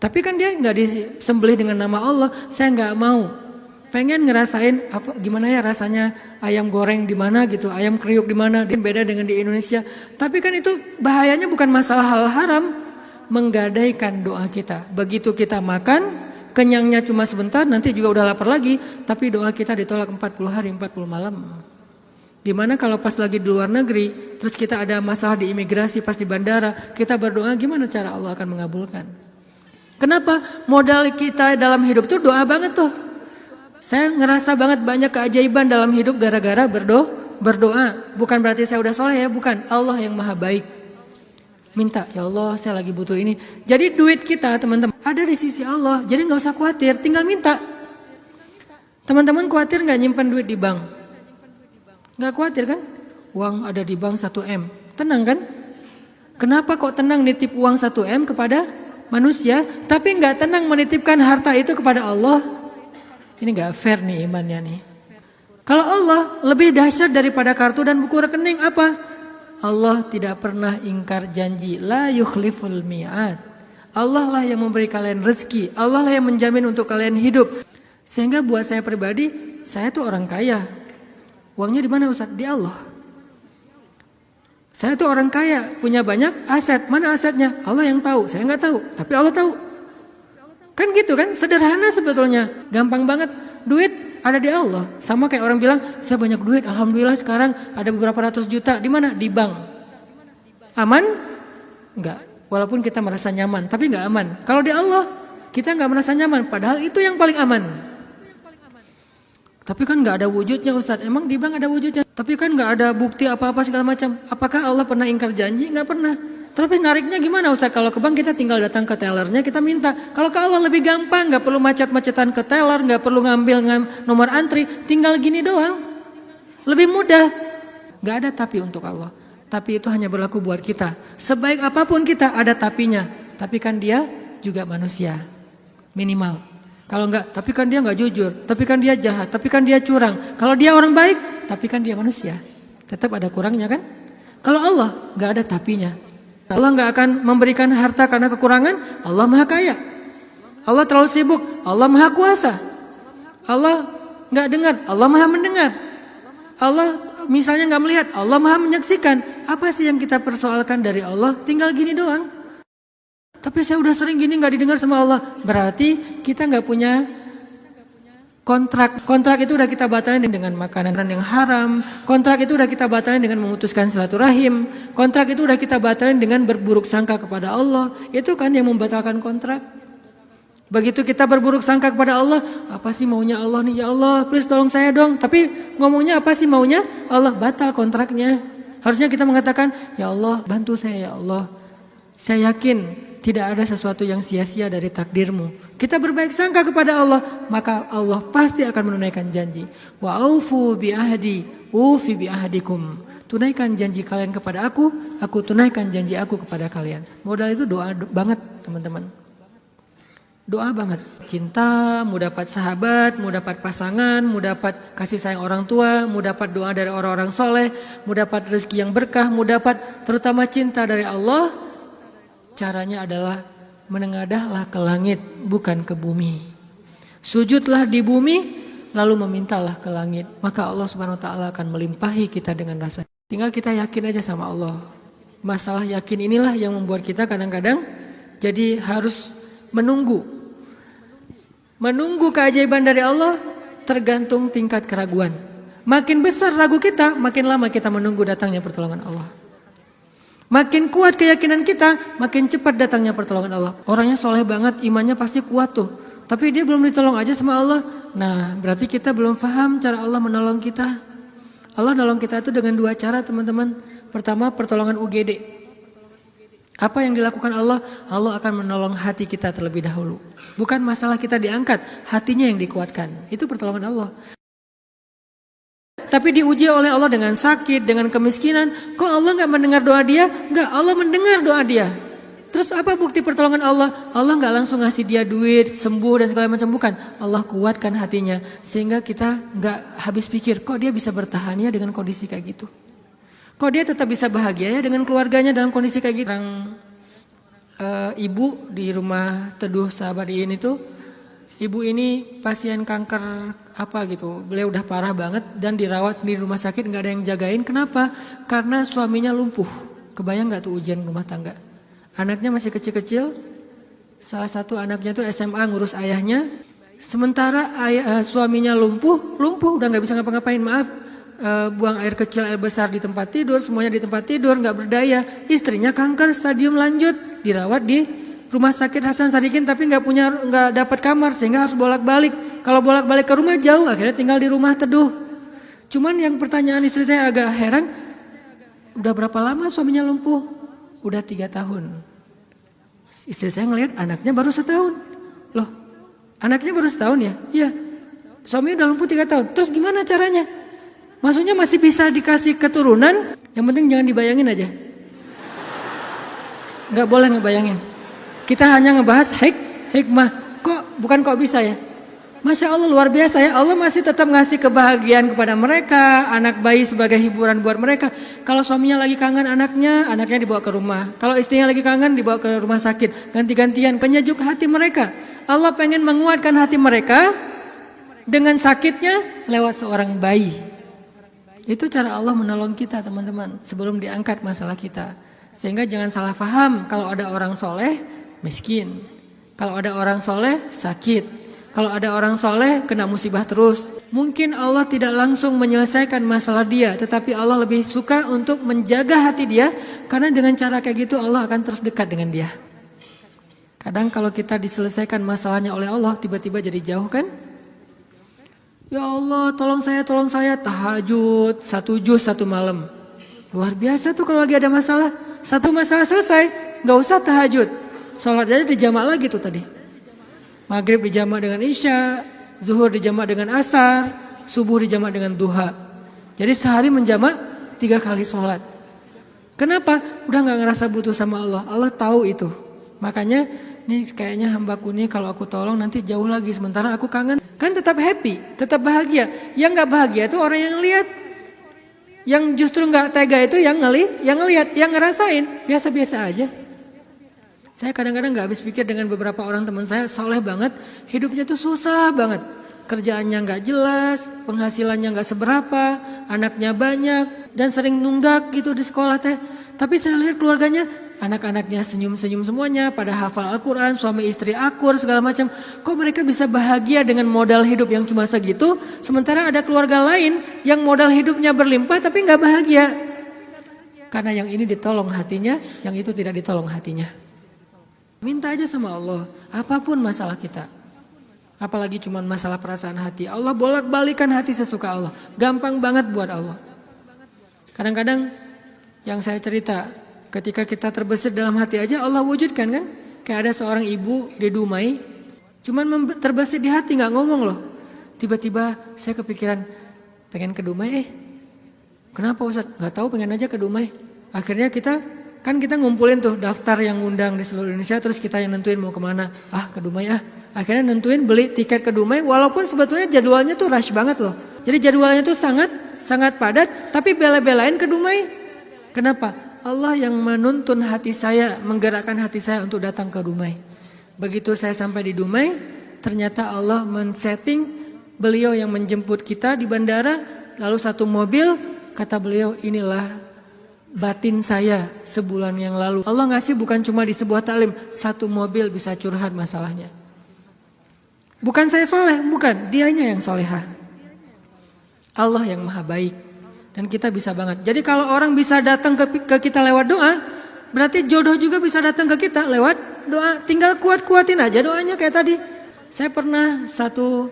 Tapi kan dia nggak disembelih dengan nama Allah. Saya nggak mau. Pengen ngerasain gimana ya rasanya ayam goreng di mana gitu, ayam kriuk di mana, dia beda dengan di Indonesia. Tapi kan itu bahayanya bukan masalah hal haram, menggadaikan doa kita. Begitu kita makan, kenyangnya cuma sebentar, nanti juga udah lapar lagi, tapi doa kita ditolak 40 hari 40 malam. Dimana kalau pas lagi di luar negeri, terus kita ada masalah di imigrasi pas di bandara, kita berdoa gimana cara Allah akan mengabulkan? Kenapa? Modal kita dalam hidup tuh doa banget tuh. Saya ngerasa banget banyak keajaiban dalam hidup gara-gara berdoa. Bukan berarti saya udah soleh ya, bukan. Allah yang maha baik. Minta, ya Allah saya lagi butuh ini. Jadi duit kita teman-teman ada di sisi Allah. Jadi gak usah khawatir, tinggal minta. Teman-teman khawatir gak nyimpan duit di bank? Gak khawatir kan? Uang ada di bank 1M. Tenang kan? Kenapa kok tenang nitip uang 1M kepada manusia, tapi gak tenang menitipkan harta itu kepada Allah? Ini gak fair nih imannya nih. Kalau Allah lebih dahsyat daripada kartu dan buku rekening apa? Allah tidak pernah ingkar janji. La yukhliful mi'ad. Allah lah yang memberi kalian rezeki. Allah lah yang menjamin untuk kalian hidup. Sehingga buat saya pribadi, saya tuh orang kaya. Uangnya di mana Ustaz? Di Allah. Saya tuh orang kaya, punya banyak aset. Mana asetnya? Allah yang tahu. Saya nggak tahu, tapi Allah tahu. Kan gitu kan, sederhana sebetulnya, gampang banget. Duit ada di Allah. Sama kayak orang bilang, saya banyak duit, alhamdulillah sekarang ada beberapa ratus juta. Di mana? Di bank. Aman? Enggak. Walaupun kita merasa nyaman, tapi enggak aman. Kalau di Allah, kita enggak merasa nyaman, padahal itu yang paling aman. Tapi kan enggak ada wujudnya Ustaz. Emang di bank ada wujudnya? Tapi kan enggak ada bukti apa-apa segala macam. Apakah Allah pernah ingkar janji? Enggak pernah. Tapi nariknya gimana Ustaz? Kalau ke bank kita tinggal datang ke tellernya, kita minta. Kalau ke Allah lebih gampang, gak perlu macet-macetan ke teller, gak perlu ngambil nomor antri, tinggal gini doang. Lebih mudah. Gak ada tapi untuk Allah. Tapi itu hanya berlaku buat kita. Sebaik apapun kita ada tapinya. Tapi kan dia juga manusia. Minimal. Kalau enggak, tapi kan dia gak jujur, tapi kan dia jahat, tapi kan dia curang. Kalau dia orang baik, tapi kan dia manusia. Tetap ada kurangnya kan? Kalau Allah nggak ada tapinya. Allah nggak akan memberikan harta karena kekurangan. Allah Maha Kaya. Allah terlalu sibuk. Allah Maha Kuasa. Allah nggak dengar. Allah Maha mendengar. Allah misalnya nggak melihat. Allah Maha menyaksikan. Apa sih yang kita persoalkan dari Allah? Tinggal gini doang. Tapi saya udah sering gini nggak didengar sama Allah. Berarti kita nggak punya kontrak. Kontrak itu udah kita batalin dengan makanan yang haram. Kontrak itu udah kita batalin dengan memutuskan silaturahim. Kontrak itu udah kita batalin dengan berburuk sangka kepada Allah. Itu kan yang membatalkan kontrak. Begitu kita berburuk sangka kepada Allah, apa sih maunya Allah nih? Ya Allah, please tolong saya dong. Tapi ngomongnya apa sih maunya? Allah, batal kontraknya. Harusnya kita mengatakan, ya Allah, bantu saya ya Allah. Saya yakin tidak ada sesuatu yang sia-sia dari takdirmu. Kita berbaik sangka kepada Allah, maka Allah pasti akan menunaikan janji. Wa aufu bi ahdi, ufi bi ahdikum. Tunaikan janji kalian kepada aku tunaikan janji aku kepada kalian. Modal itu doa banget, teman-teman. Doa banget. Cinta, mau dapat sahabat, mau dapat pasangan, mau dapat kasih sayang orang tua, mau dapat doa dari orang-orang soleh, mau dapat rezeki yang berkah, mau dapat terutama cinta dari Allah. Caranya adalah menengadahlah ke langit, bukan ke bumi. Sujudlah di bumi, lalu memintalah ke langit. Maka Allah Subhanahu Wa Taala akan melimpahi kita dengan rasa. Tinggal kita yakin aja sama Allah. Masalah yakin inilah yang membuat kita kadang-kadang jadi harus menunggu keajaiban dari Allah tergantung tingkat keraguan. Makin besar ragu kita, makin lama kita menunggu datangnya pertolongan Allah. Makin kuat keyakinan kita, makin cepat datangnya pertolongan Allah. Orangnya soleh banget, imannya pasti kuat tuh. Tapi dia belum ditolong aja sama Allah. Nah, berarti kita belum paham cara Allah menolong kita. Allah nolong kita itu dengan dua cara, teman-teman. Pertama, pertolongan UGD. Apa yang dilakukan Allah? Allah akan menolong hati kita terlebih dahulu. Bukan masalah kita diangkat, hatinya yang dikuatkan. Itu pertolongan Allah. Tapi diuji oleh Allah dengan sakit, dengan kemiskinan. Kok Allah gak mendengar doa dia? Enggak, Allah mendengar doa dia. Terus apa bukti pertolongan Allah? Allah gak langsung ngasih dia duit, sembuh dan segala macam. Bukan, Allah kuatkan hatinya. Sehingga kita gak habis pikir, kok dia bisa bertahan ya dengan kondisi kayak gitu. Kok dia tetap bisa bahagia ya dengan keluarganya dalam kondisi kayak gitu. Ibu di rumah Teduh Sahabadiin itu, ibu ini pasien kanker apa gitu. Beliau udah parah banget dan dirawat sendiri di rumah sakit, gak ada yang jagain. Kenapa? Karena suaminya lumpuh. Kebayang gak tuh ujian rumah tangga? Anaknya masih kecil-kecil. Salah satu anaknya tuh SMA ngurus ayahnya. Sementara suaminya lumpuh udah gak bisa ngapa-ngapain, maaf. Buang air kecil, air besar di tempat tidur, semuanya di tempat tidur, gak berdaya. Istrinya kanker stadium lanjut, dirawat di rumah sakit Hasan Sadikin, tapi gak dapat kamar sehingga harus bolak-balik. Kalau bolak-balik ke rumah jauh, akhirnya tinggal di rumah Teduh. Cuman yang pertanyaan istri saya agak heran, udah berapa lama suaminya lumpuh? Udah 3 tahun. Istri saya ngelihat anaknya baru 1 tahun. Loh, anaknya baru 1 tahun ya? Iya. Suami udah lumpuh 3 tahun. Terus gimana caranya? Maksudnya masih bisa dikasih keturunan, yang penting jangan dibayangin aja. Gak boleh ngebayangin. Kita hanya ngebahas hikmah. Kok bisa ya? Masya Allah luar biasa ya. Allah masih tetap ngasih kebahagiaan kepada mereka. Anak bayi sebagai hiburan buat mereka. Kalau suaminya lagi kangen anaknya dibawa ke rumah. Kalau istrinya lagi kangen dibawa ke rumah sakit. Ganti-gantian penyejuk hati mereka. Allah pengen menguatkan hati mereka dengan sakitnya lewat seorang bayi. Itu cara Allah menolong kita, teman-teman, sebelum diangkat masalah kita. Sehingga jangan salah paham, kalau ada orang soleh, miskin. Kalau ada orang soleh, sakit. Kalau ada orang soleh, kena musibah terus. Mungkin Allah tidak langsung menyelesaikan masalah dia, tetapi Allah lebih suka untuk menjaga hati dia, karena dengan cara kayak gitu Allah akan terus dekat dengan dia. Kadang kalau kita diselesaikan masalahnya oleh Allah, tiba-tiba jadi jauh kan? Ya Allah tolong saya tahajud 1 juz 1 malam. Luar biasa tuh kalau lagi ada masalah. Satu masalah selesai, gak usah tahajud. Sholat aja dijamak lagi tuh tadi. Maghrib dijamak dengan isya, zuhur dijamak dengan asar, subuh dijamak dengan duha. Jadi sehari menjamak 3 kali sholat. Kenapa? Udah gak ngerasa butuh sama Allah. Allah tahu itu. Makanya ini kayaknya hambaku nih kalau aku tolong nanti jauh lagi. Sementara aku kangen. Kan tetap happy, tetap bahagia. Yang gak bahagia itu orang yang lihat. Yang justru nggak tega itu yang ngelihat, yang ngerasain biasa-biasa aja. Saya kadang-kadang nggak habis pikir dengan beberapa orang teman saya soleh banget, hidupnya tuh susah banget, kerjaannya nggak jelas, penghasilannya nggak seberapa, anaknya banyak dan sering nunggak gitu di sekolah teh. Tapi saya lihat keluarganya, anak-anaknya senyum-senyum semuanya, pada hafal Al-Quran, suami istri akur segala macam. Kok mereka bisa bahagia dengan modal hidup yang cuma segitu, sementara ada keluarga lain yang modal hidupnya berlimpah tapi nggak bahagia. Karena yang ini ditolong hatinya, yang itu tidak ditolong hatinya. Minta aja sama Allah, apapun masalah kita. Apalagi cuma masalah perasaan hati. Allah bolak-balikan hati sesuka Allah. Gampang banget buat Allah. Kadang-kadang yang saya cerita, ketika kita terbesit dalam hati aja Allah wujudkan kan. Kayak ada seorang ibu di Dumai, cuman terbesit di hati gak ngomong loh. Tiba-tiba saya kepikiran pengen ke Dumai. Kenapa Ustaz? Gak tahu, pengen aja ke Dumai. Akhirnya kita ngumpulin tuh daftar yang ngundang di seluruh Indonesia, terus kita yang nentuin mau kemana. Ke Dumai Akhirnya nentuin beli tiket ke Dumai, walaupun sebetulnya jadwalnya tuh rush banget loh. Jadi jadwalnya tuh sangat padat, tapi bela-belain ke Dumai. Kenapa? Allah yang menuntun hati saya, menggerakkan hati saya untuk datang ke Dumai. Begitu saya sampai di Dumai, ternyata Allah men-setting beliau yang menjemput kita di bandara, lalu satu mobil, kata beliau, inilah batin saya sebulan yang lalu. Allah ngasih bukan cuma di sebuah taklim, satu mobil bisa curhat masalahnya. Bukan saya soleh, bukan, dianya yang solehah. Allah yang maha baik. Dan kita bisa banget. Jadi kalau orang bisa datang ke kita lewat doa, berarti jodoh juga bisa datang ke kita lewat doa. Tinggal kuat-kuatin aja doanya kayak tadi. Saya pernah satu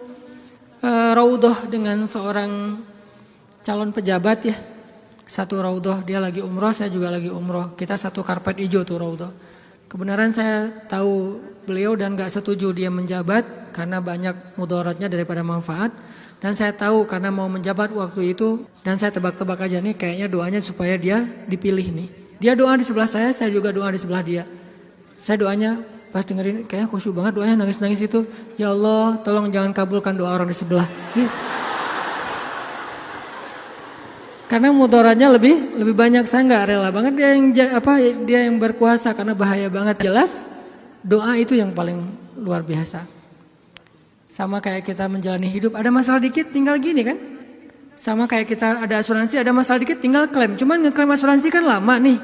raudhah dengan seorang calon pejabat ya. Satu raudhah, dia lagi umroh, saya juga lagi umroh. Kita satu karpet hijau tuh raudhah. Kebenaran saya tahu beliau dan gak setuju dia menjabat karena banyak mudaratnya daripada manfaat. Dan saya tahu karena mau menjabat waktu itu, dan saya tebak-tebak aja nih kayaknya doanya supaya dia dipilih nih. Dia doa di sebelah saya juga doa di sebelah dia. Saya doanya pas dengerin kayaknya khusyuk banget doanya, nangis-nangis itu. Ya Allah, tolong jangan kabulkan doa orang di sebelah. Ya. Karena mudaratnya lebih banyak, saya nggak rela banget dia yang berkuasa karena bahaya banget. Jelas doa itu yang paling luar biasa. Sama kayak kita menjalani hidup, ada masalah dikit tinggal gini kan. Sama kayak kita ada asuransi, ada masalah dikit tinggal klaim. Cuman ngeklaim asuransi kan lama nih.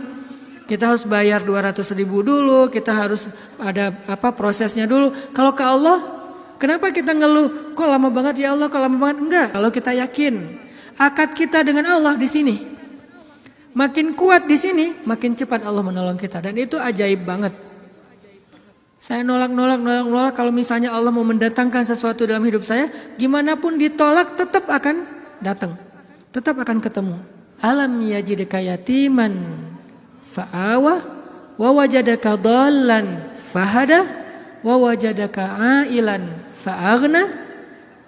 Kita harus bayar 200.000 dulu, kita harus ada prosesnya dulu. Kalau ke Allah, kenapa kita ngeluh? Kok lama banget ya Allah, kok lama banget? Enggak, kalau kita yakin akad kita dengan Allah di sini. Makin kuat di sini, makin cepat Allah menolong kita. Dan itu ajaib banget. Saya nolak kalau misalnya Allah mau mendatangkan sesuatu dalam hidup saya, gimana pun ditolak tetap akan datang. Tetap akan ketemu. Alam yajidka yatiman fa'awa wa wajadaka dhallan fahada wa wajadaka ailan fa'aghna.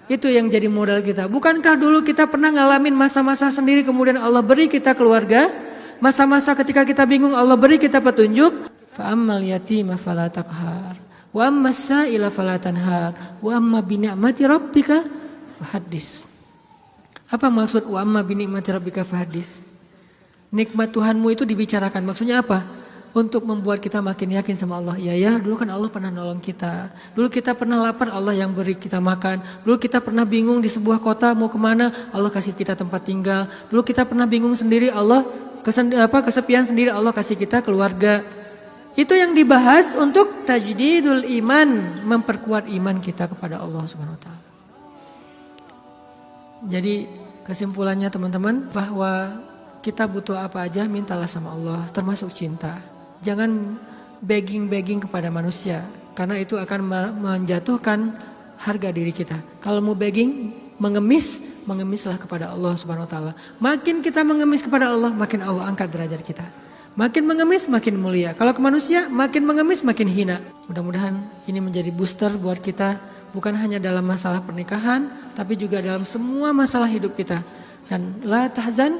Itu yang jadi modal kita. Bukankah dulu kita pernah ngalamin masa-masa sendiri kemudian Allah beri kita keluarga? Masa-masa ketika kita bingung Allah beri kita petunjuk. Fa ammal yatima fala taqhar wa ammas sa'ila fala tanhar wa amma bi ni'mati rabbika fahaddis. Apa maksud wa amma bi ni'mati rabbika fahaddis? Nikmat Tuhanmu itu dibicarakan. Maksudnya apa? Untuk membuat kita makin yakin sama Allah. Ya, dulu kan Allah pernah nolong kita. Dulu kita pernah lapar, Allah yang beri kita makan. Dulu kita pernah bingung di sebuah kota mau kemana, Allah kasih kita tempat tinggal. Dulu kita pernah bingung sendiri, Allah kesepian sendiri, Allah kasih kita keluarga. Itu yang dibahas untuk tajdidul iman, memperkuat iman kita kepada Allah Subhanahu wa taala. Jadi kesimpulannya teman-teman, bahwa kita butuh apa aja mintalah sama Allah, termasuk cinta. Jangan begging kepada manusia, karena itu akan menjatuhkan harga diri kita. Kalau mau begging, mengemislah kepada Allah Subhanahu wa taala. Makin kita mengemis kepada Allah, makin Allah angkat derajat kita. Makin mengemis makin mulia. Kalau ke manusia makin mengemis makin hina. Mudah-mudahan ini menjadi booster buat kita, bukan hanya dalam masalah pernikahan, tapi juga dalam semua masalah hidup kita. Dan la tahzan,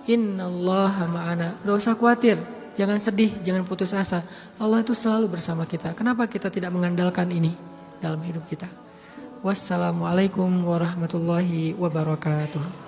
innallaha ma'ana. Gak usah khawatir, jangan sedih, jangan putus asa. Allah itu selalu bersama kita. Kenapa kita tidak mengandalkan ini dalam hidup kita? Wassalamualaikum warahmatullahi wabarakatuh.